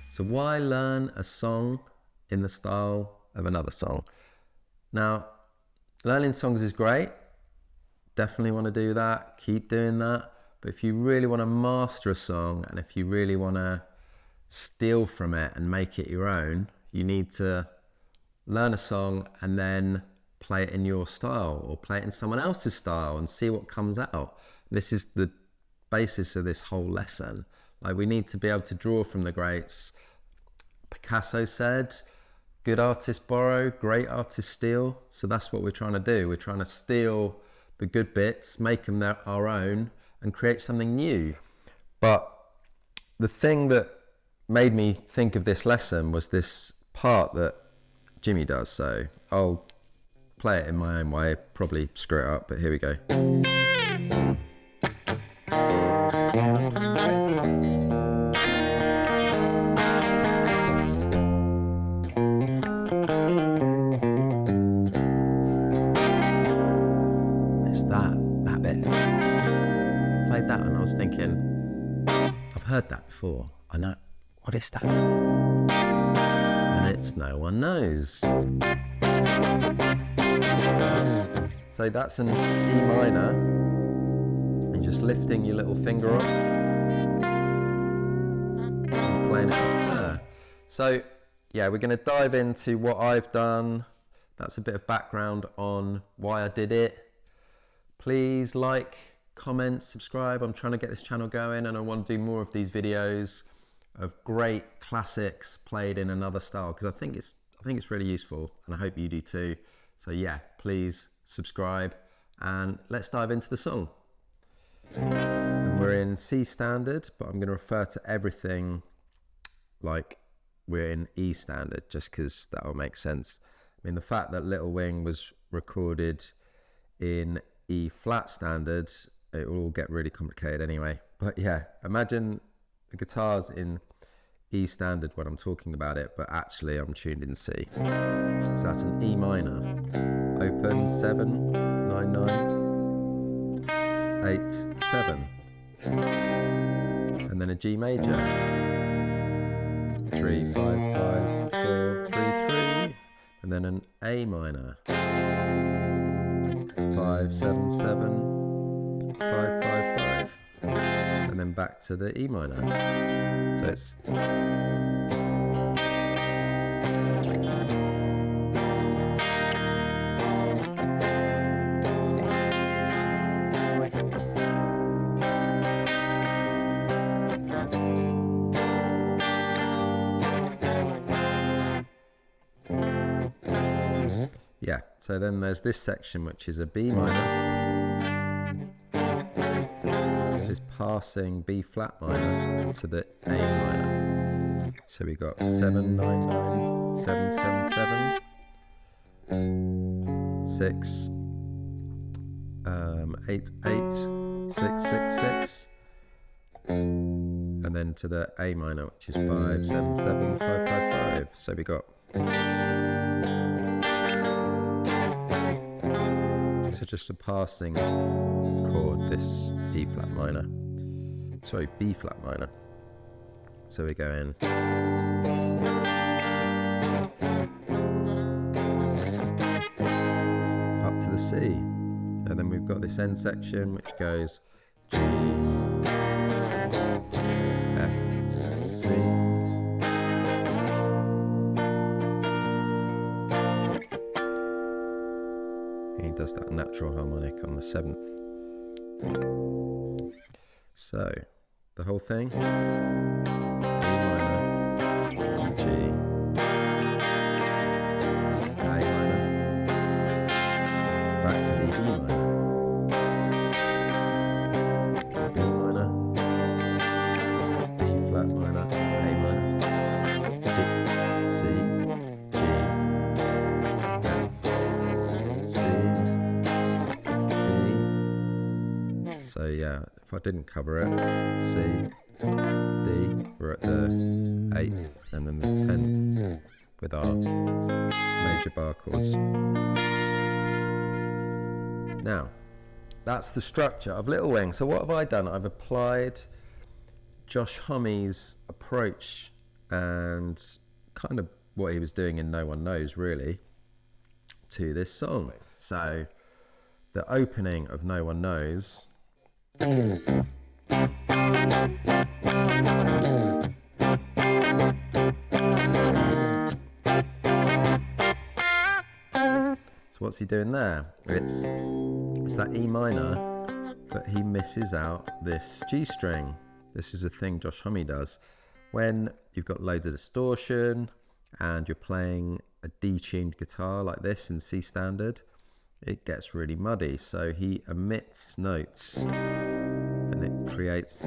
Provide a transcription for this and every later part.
So why learn a song in the style of another song? Now, learning songs is great. Definitely want to do that. Keep doing that. But if you really want to master a song, and if you really want to steal from it and make it your own, you need to learn a song and then play it in your style or play it in someone else's style and see what comes out. This is the basis of this whole lesson. Like, we need to be able to draw from the greats. Picasso said, good artists borrow, great artists steal. So that's what we're trying to do. We're trying to steal the good bits, make them our own, and create something new. But the thing that made me think of this lesson was this part that Jimi does. So I'll play it in my own way, probably screw it up, but here we go. That bit. I played that and I was thinking, I've heard that before. I know. What is that? And it's No One Knows. So that's an E minor. And just lifting your little finger off and playing it up there. So yeah, we're going to dive into what I've done. That's a bit of background on why I did it. Please like, comment, subscribe. I'm trying to get this channel going and I want to do more of these videos of great classics played in another style, because I think it's really useful and I hope you do too. So yeah, please subscribe and let's dive into the song. And we're in C standard, but I'm going to refer to everything like we're in E standard just because that will make sense. I mean, the fact that Little Wing was recorded in E flat standard, it will all get really complicated anyway. But yeah, imagine the guitar's in E standard when I'm talking about it, but actually I'm tuned in C. So that's an E minor, open 7, 9, 9, 8, 7, and then a G major, 3, 5, 5, 4, 3, 3, and then an A minor, 5, 7, 7, 5, 5, 5, and then back to the E minor. So it's yeah, so then there's this section which is a B minor, is passing B flat minor to the A minor. So we got 7, 9, 9, 7, 7, 7, 6, 8, 8, 6, 6, 6, and then to the A minor, which is 5, 7, 7, 5, 5, 5. So we got. So just a passing chord, this E flat minor, sorry, B flat minor. So we go in. Up to the C. And then we've got this end section which goes G, F, C, does that natural harmonic on the 7th. So the whole thing, E minor, G, A minor, back to the E minor, B minor, B flat minor, A minor, C, G, F, C, D. So yeah, if I didn't cover it, C, D, we're at the 8th and then the 10th with our major bar chords. Now, that's the structure of Little Wing. So what have I done? I've applied Josh Homme's approach and kind of what he was doing in No One Knows, really, to this song. So the opening of No One Knows, so what's he doing there? It's that E minor, but he misses out this G string. This is a thing Josh Homme does. When you've got loads of distortion and you're playing a detuned guitar like this in C standard, it gets really muddy. So he omits notes and it creates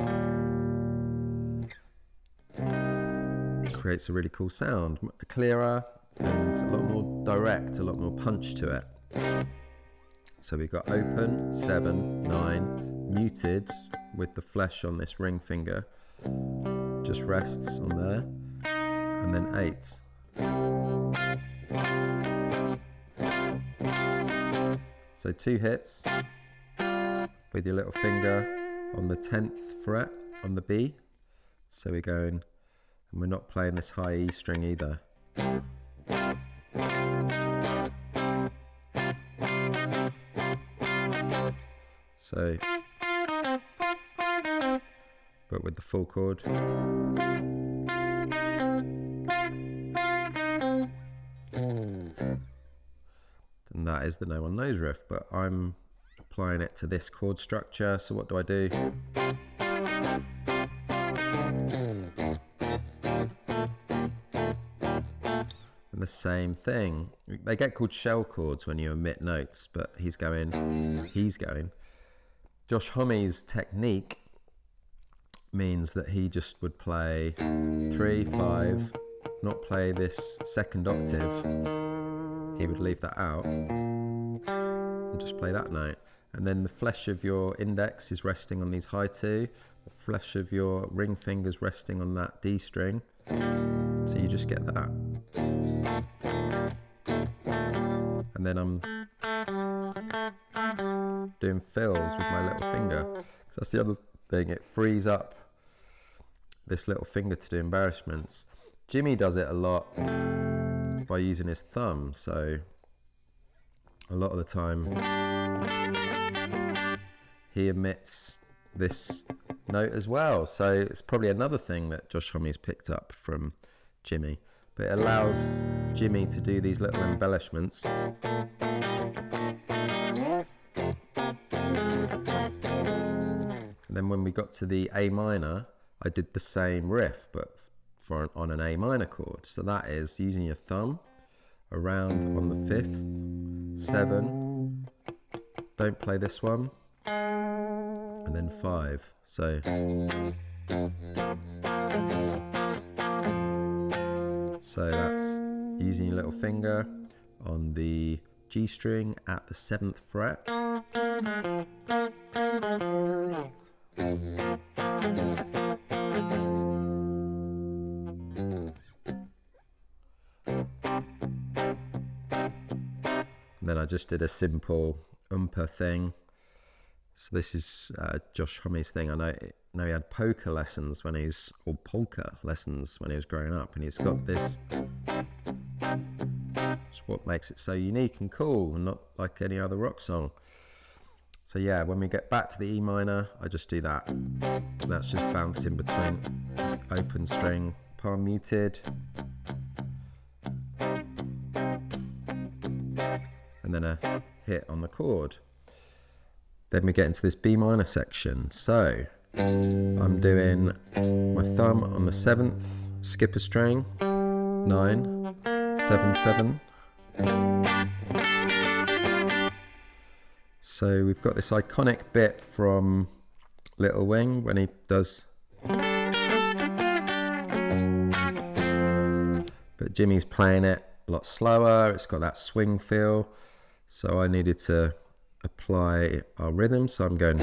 a really cool sound, clearer and a lot more direct, a lot more punch to it. So we've got open, 7, 9, muted with the flesh on this ring finger, just rests on there, and then 8. So 2 hits with your little finger on the 10th fret on the B. So we're going, and we're not playing this high E string either. So, but with the full chord. And that is the No One Knows riff, but I'm applying it to this chord structure. So what do I do? And the same thing. They get called shell chords when you omit notes, but he's going. Josh Homme's technique means that he just would play 3, 5, not play this second octave. He would leave that out and just play that note. And then the flesh of your index is resting on these high 2, the flesh of your ring finger's resting on that D string. So you just get that. And then I'm doing fills with my little finger. So that's the other thing, it frees up this little finger to do embellishments. Jimi does it a lot by using his thumb, so a lot of the time he omits this note as well. So it's probably another thing that Josh Homme's picked up from Jimi, but it allows Jimi to do these little embellishments. And then when we got to the A minor, I did the same riff, but on an A minor chord. So that is using your thumb around on the 5th, 7, don't play this one, and then 5. So that's using your little finger on the G string at the 7th fret. And then I just did a simple umpa thing. So this is Josh Homme's thing. I know he had polka lessons when he was growing up, and he's got this. It's what makes it so unique and cool, and not like any other rock song. So yeah, when we get back to the E minor, I just do that. And that's just bouncing between open string, palm muted, and then a hit on the chord. Then we get into this B minor section. So I'm doing my thumb on the 7th, skip a string, 9, 7, 7. So we've got this iconic bit from Little Wing when he does, but Jimi's playing it a lot slower. It's got that swing feel. So I needed to apply our rhythm. So I'm going.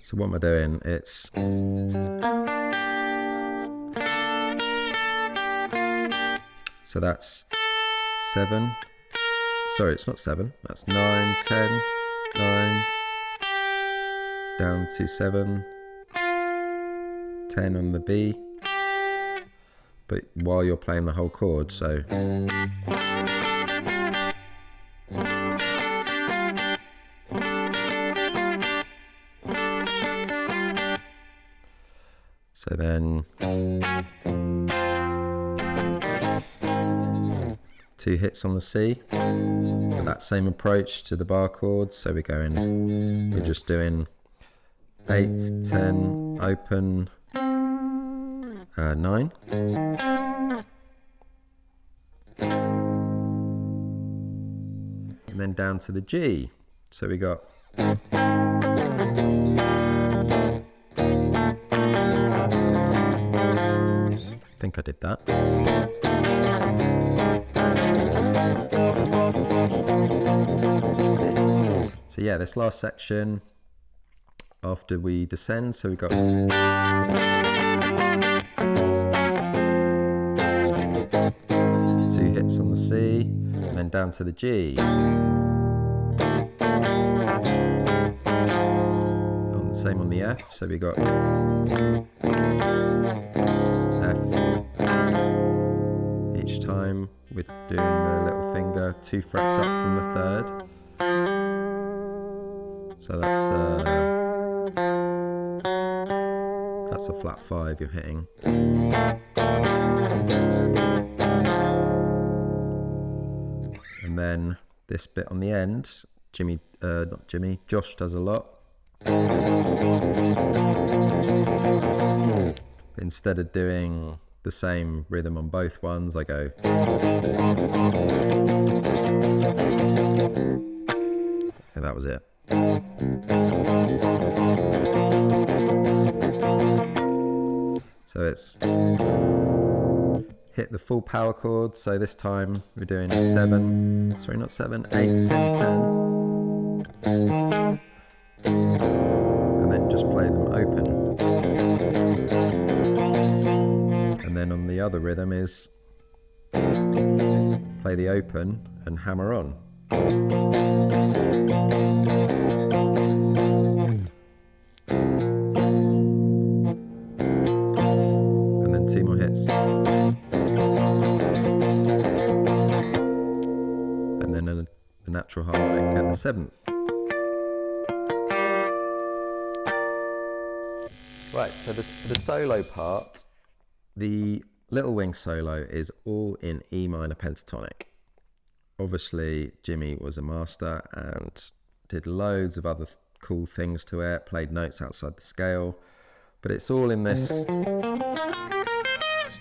So what am I doing? It's so that's 7. Sorry, it's not 7. That's 9, 10, 9, down to 7, 10 on the B. But while you're playing the whole chord, so. So then 2 hits on the C, with that same approach to the bar chords. So we're just doing 8, 10, open, 9. And then down to the G. So we got. I think I did that. So yeah, this last section after we descend, so we got 2 hits on the C and then down to the G. And the same on the F, so we got F. Each time we're doing the little finger 2 frets up from the 3rd. So that's a flat 5 you're hitting. And then this bit on the end, Josh does a lot. Instead of doing the same rhythm on both ones, I go. And that was it. So it's hit the full power chord. So this time we're doing 7, sorry, not 7, 8, 10, 10. And then just play them open. And then on the other rhythm is play the open and hammer on. And then 2 more hits. And then the natural harmonic at the 7th. Right, so for the solo part, the Little Wing solo is all in E minor pentatonic. Obviously, Jimi was a master and did loads of other cool things to it, played notes outside the scale, but it's all in this, it's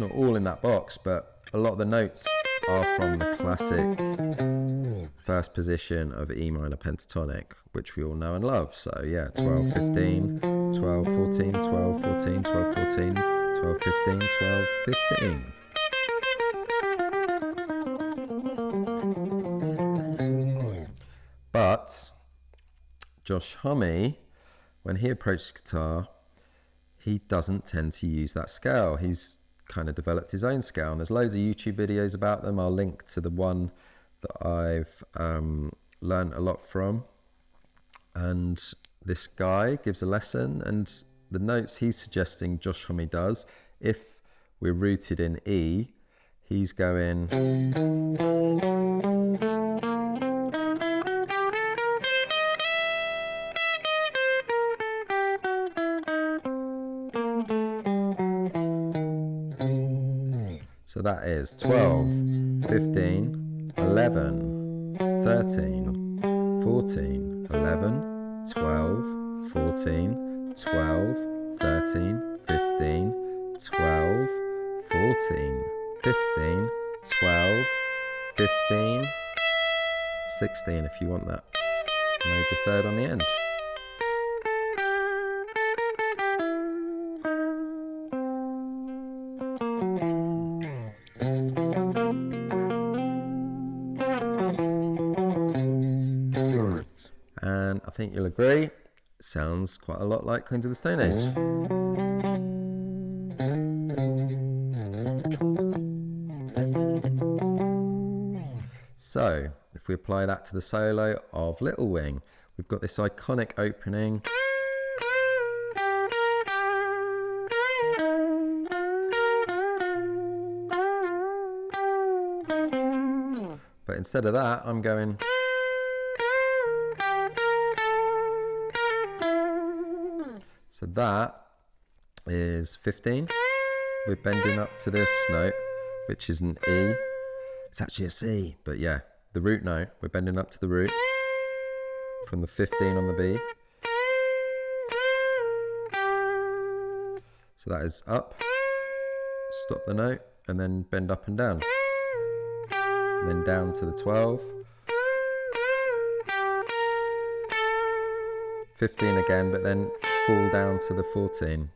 not all in that box, but a lot of the notes are from the classic first position of E minor pentatonic, which we all know and love. So yeah, 12, 15, 12, 14, 12, 14, 12, 14, 12, 15, 12, 15. But Josh Homme, when he approaches guitar, he doesn't tend to use that scale. He's kind of developed his own scale, and there's loads of YouTube videos about them. I'll link to the one that I've learned a lot from. And this guy gives a lesson, and the notes he's suggesting Josh Homme does, if we're rooted in E, he's going. So that is 12, 15, 11, 13, 14, 11, 12, 14, 12, 13, 15, 12, 14, 15, 12, 15, 16 if you want that major third on the end. And I think you'll agree, sounds quite a lot like Queens of the Stone Age. So, if we apply that to the solo of Little Wing, we've got this iconic opening. But instead of that, I'm going. So that is 15. We're bending up to this note, which is an E. It's actually a C, but yeah, the root note. We're bending up to the root from the 15 on the B. So that is up, stop the note, and then bend up and down. And then down to the 12. 15 again, but then fall down to the 14.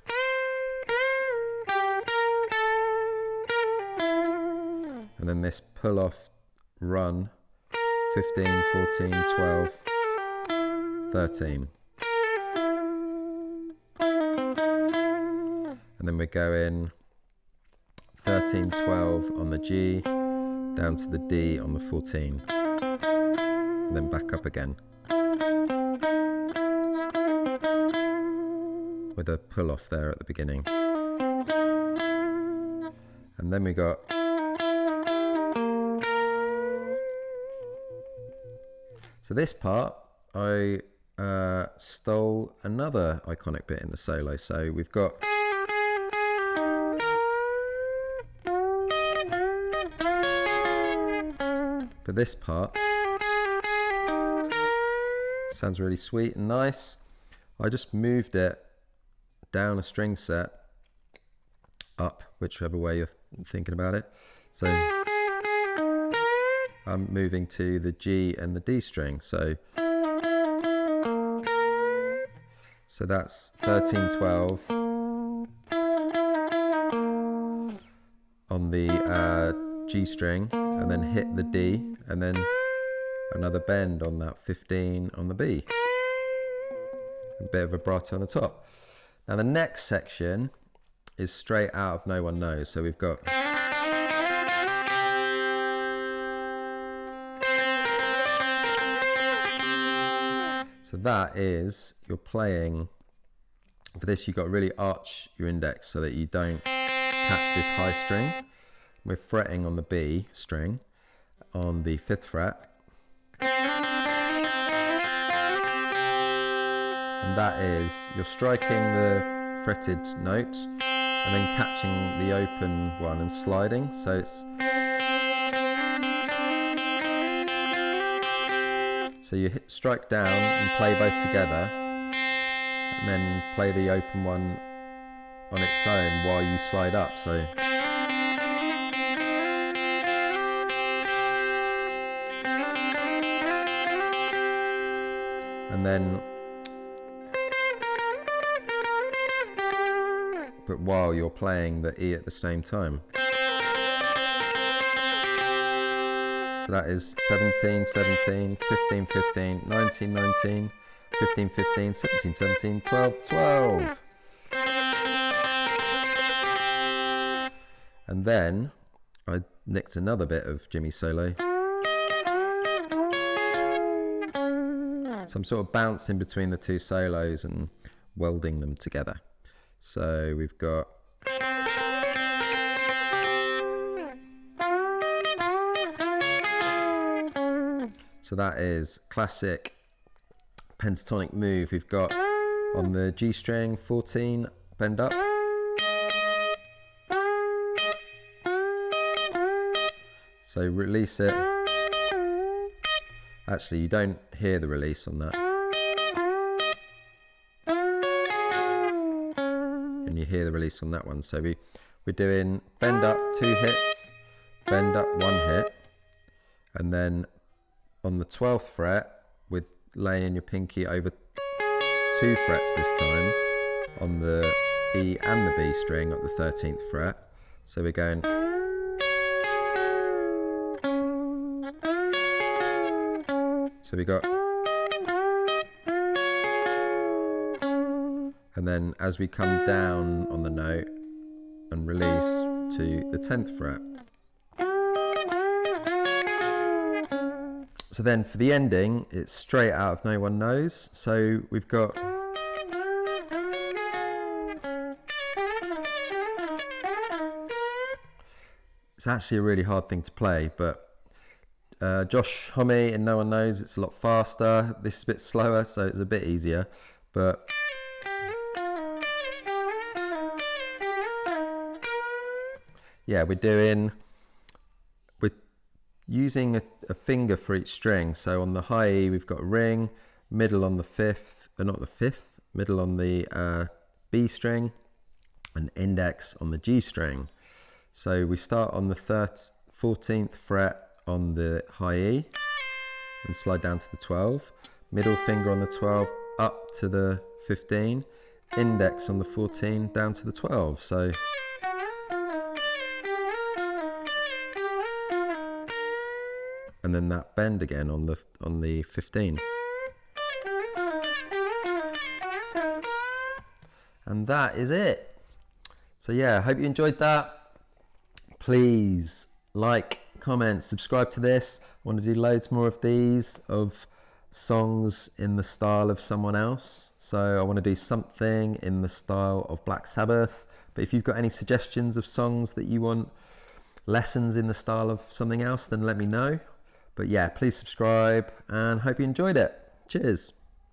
And then this pull off run, 15, 14, 12, 13. And then we go in 13, 12 on the G, down to the D on the 14. And then back up again. With a pull off there at the beginning. And then we got so this part I stole another iconic bit in the solo. So we've got but this part sounds really sweet and nice. I just moved it down a string set, up, whichever way you're thinking about it. So I'm moving to the G and the D string. So that's 13, 12 on the G string, and then hit the D, and then another bend on that 15 on the B. A bit of a vibrato on the top. Now the next section is straight out of No One Knows. So we've got so that is, you're playing, for this you've got to really arch your index so that you don't catch this high string. We're fretting on the B string on the 5th fret. And that is, you're striking the fretted note and then catching the open one and sliding. So it's so you strike down and play both together, and then play the open one on its own while you slide up. So and then but while you're playing the E at the same time. So that is 17, 17, 15, 15, 19, 19, 15, 15, 17, 17, 12, 12. And then I nicked another bit of Jimi's solo. So I'm sort of bouncing between the two solos and welding them together. So we've got so that is classic pentatonic move. We've got on the G string 14, bend up, So release it. Actually, you don't hear the release on that. And you hear the release on that one. So we're doing bend up 2 hits, bend up 1 hit, and then on the 12th fret, with laying your pinky over 2 frets this time on the E and the B string at the 13th fret. So we're going. So we got. And then as we come down on the note and release to the 10th fret. So then for the ending, it's straight out of No One Knows. So we've got. It's actually a really hard thing to play, but Josh Homme in No One Knows, it's a lot faster. This is a bit slower, so it's a bit easier. But yeah, we're using a finger for each string. So on the high E, we've got a ring, middle on the 5th, not the 5th, middle on the B string, and index on the G string. So we start on the 14th fret on the high E and slide down to the 12, middle finger on the 12 up to the 15, index on the 14 down to the 12. So and then that bend again on the 15. And that is it. So yeah, I hope you enjoyed that. Please like, comment, subscribe to this. I want to do loads more of these, of songs in the style of someone else. So I want to do something in the style of Black Sabbath. But if you've got any suggestions of songs that you want lessons in the style of something else, then let me know. But yeah, please subscribe and hope you enjoyed it. Cheers.